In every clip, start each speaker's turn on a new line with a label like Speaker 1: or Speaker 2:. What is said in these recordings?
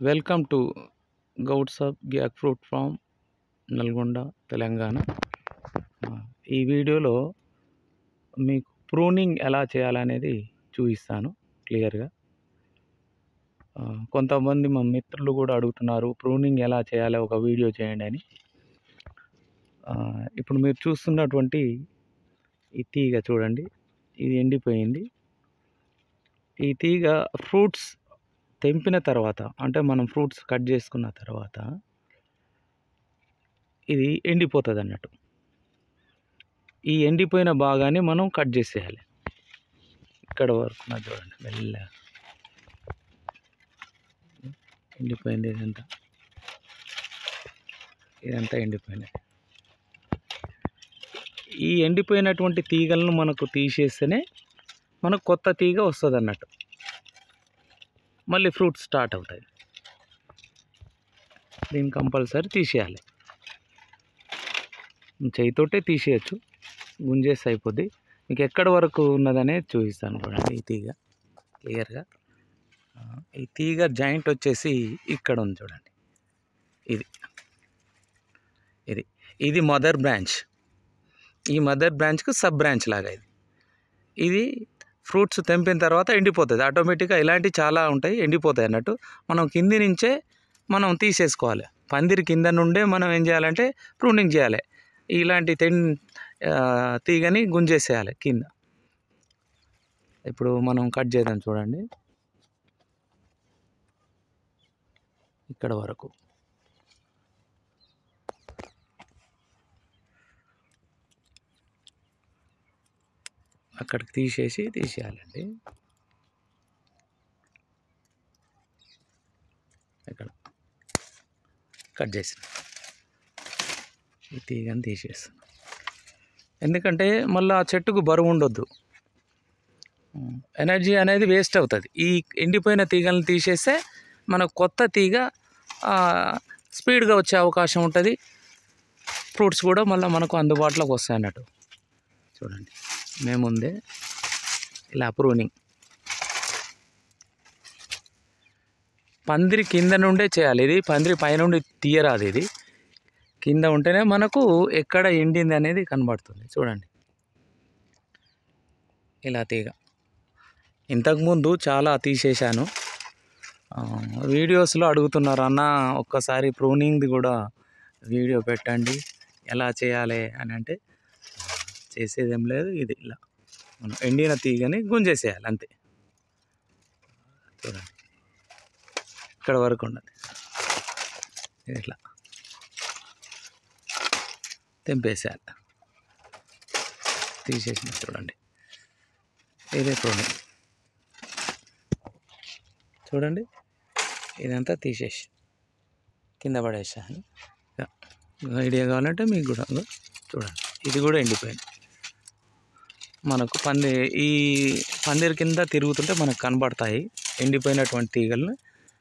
Speaker 1: Welcome to Gouds of gac fruit form Nalgonda Telangana. ఈ వీడియోలో మీకు ప్రూనింగ్ ఎలా చేయాలనేది చూపిస్తాను క్లియర్గా. కొంతమంది మా మిత్రులు కూడా అడుగుతున్నారు ప్రూనింగ్ ఎలా చేయాలో ఒక వీడియో చేయండి అని. ఇప్పుడు మీరు చూస్తున్నటువంటి ఈ తీగ చూడండి, ఇది ఎండిపోయింది. ఈ తీగ ఫ్రూట్స్ తెంపిన తర్వాత, అంటే మనం ఫ్రూట్స్ కట్ చేసుకున్న తర్వాత ఇది ఎండిపోతుంది అన్నట్టు. ఈ ఎండిపోయిన భాగాన్ని మనం కట్ చేసేయాలి. ఇక్కడ వరకు చూడండి, మెల్లగా ఎండిపోయింది. ఇదంతా ఎండిపోయింది. ఈ ఎండిపోయినటువంటి తీగలను మనకు తీసేస్తేనే మనకు కొత్త తీగ వస్తుంది అన్నట్టు. మళ్ళీ ఫ్రూట్స్ స్టార్ట్ అవుతాయి. దీన్ని కంపల్సరీ తీసేయాలి. చేయితోటే తీసేయచ్చు, గుంజేసి అయిపోద్ది. మీకు ఎక్కడి వరకు ఉన్నదనేది చూపిస్తాను చూడండి. ఈ తీగ క్లియర్గా, ఈ తీగ జాయింట్ వచ్చేసి ఇక్కడ ఉంది చూడండి. ఇది మదర్ బ్రాంచ్. ఈ మదర్ బ్రాంచ్కు సబ్ బ్రాంచ్ లాగా ఇది ఫ్రూట్స్ తెంపిన తర్వాత ఎండిపోతుంది ఆటోమేటిక్గా. ఇలాంటివి చాలా ఉంటాయి, ఎండిపోతాయి అన్నట్టు. మనం కింది నుంచే మనం తీసేసుకోవాలి. పందిరి కింద నుండే మనం ఏం చేయాలంటే ప్రూనింగ్ చేయాలి. ఇలాంటి తీగని గుంజేసేయాలి కింద. ఇప్పుడు మనం కట్ చేద్దాం చూడండి, ఇక్కడ వరకు. అక్కడికి తీసేయాలండి. ఇక్కడ కట్ చేసిన ఈ తీగని తీసేస్తాను. ఎందుకంటే మళ్ళీ ఆ చెట్టుకు బరువు ఉండొద్దు, ఎనర్జీ అనేది వేస్ట్ అవుతుంది. ఈ ఎండిపోయిన తీగలను తీసేస్తే మనకు కొత్త తీగ స్పీడ్గా వచ్చే అవకాశం ఉంటుంది. ఫ్రూట్స్ కూడా మళ్ళీ మనకు అందుబాటులోకి వస్తాయి అన్నట్టు. చూడండి, మేముందే ఇలా ప్రూనింగ్ పందిరి కింద నుండే చేయాలి. ఇది పందిరి పైనుండి తీయరాదు. ఇది కింద ఉంటేనే మనకు ఎక్కడ ఎండింది అనేది కనబడుతుంది. చూడండి, ఇలా తీగ ఇంతకుముందు చాలా తీసేశాను. వీడియోస్లో అడుగుతున్నారు, అన్న ఒక్కసారి ప్రూనింగ్ది కూడా వీడియో పెట్టండి ఎలా చేయాలి అని. అంటే చేసేదేం లేదు, ఇది ఇలా మనం ఎండిన తీగని గుంజేసేయాలి అంతే. చూడండి, ఇక్కడ వరకు ఉండదు. ఇట్లా తెంపేసేయాలి, తీసేసిన. చూడండి, ఇదే ప్రూనింగ్. చూడండి, ఇదంతా తీసేసి కింద పడేసాను. ఐడియా కావాలంటే మీకు కూడా చూడండి, ఇది కూడా ఎండిపోయింది. మనకు ఈ పందిరి కింద తిరుగుతుంటే మనకు కనబడతాయి ఎండిపోయినటువంటి తీగలను.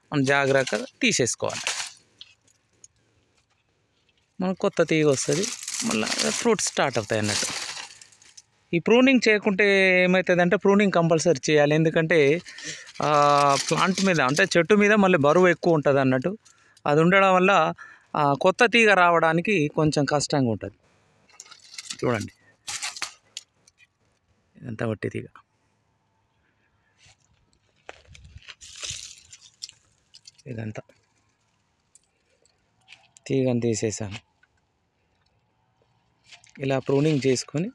Speaker 1: మనం జాగ్రత్తగా తీసేసుకోవాలి. మనకు కొత్త తీగ వస్తుంది, మళ్ళీ ఫ్రూట్స్ స్టార్ట్ అవుతాయి అన్నట్టు. ఈ ప్రూనింగ్ చేయకుంటే ఏమవుతుందంటే, ప్రూనింగ్ కంపల్సరీ చేయాలి. ఎందుకంటే ప్లాంట్ మీద, అంటే చెట్టు మీద మళ్ళీ బరువు ఎక్కువ ఉంటుంది అన్నట్టు. అది ఉండడం వల్ల కొత్త తీగ రావడానికి కొంచెం కష్టంగా ఉంటుంది. చూడండి, ఇదంతా వట్టి తీగ. ఇదంతా తీగని తీసేసాను. ఇలా ప్రూనింగ్ చేసుకొని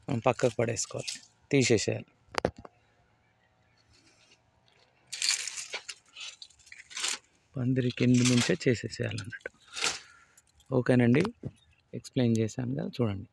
Speaker 1: మనం పక్కకు పడేసుకోవాలి, తీసేసేయాలి. పందిరి కింద నుంచే చేసేసేయాలన్నట్టు. ఓకేనండి, ఎక్స్ప్లెయిన్ చేశాను కదా, చూడండి.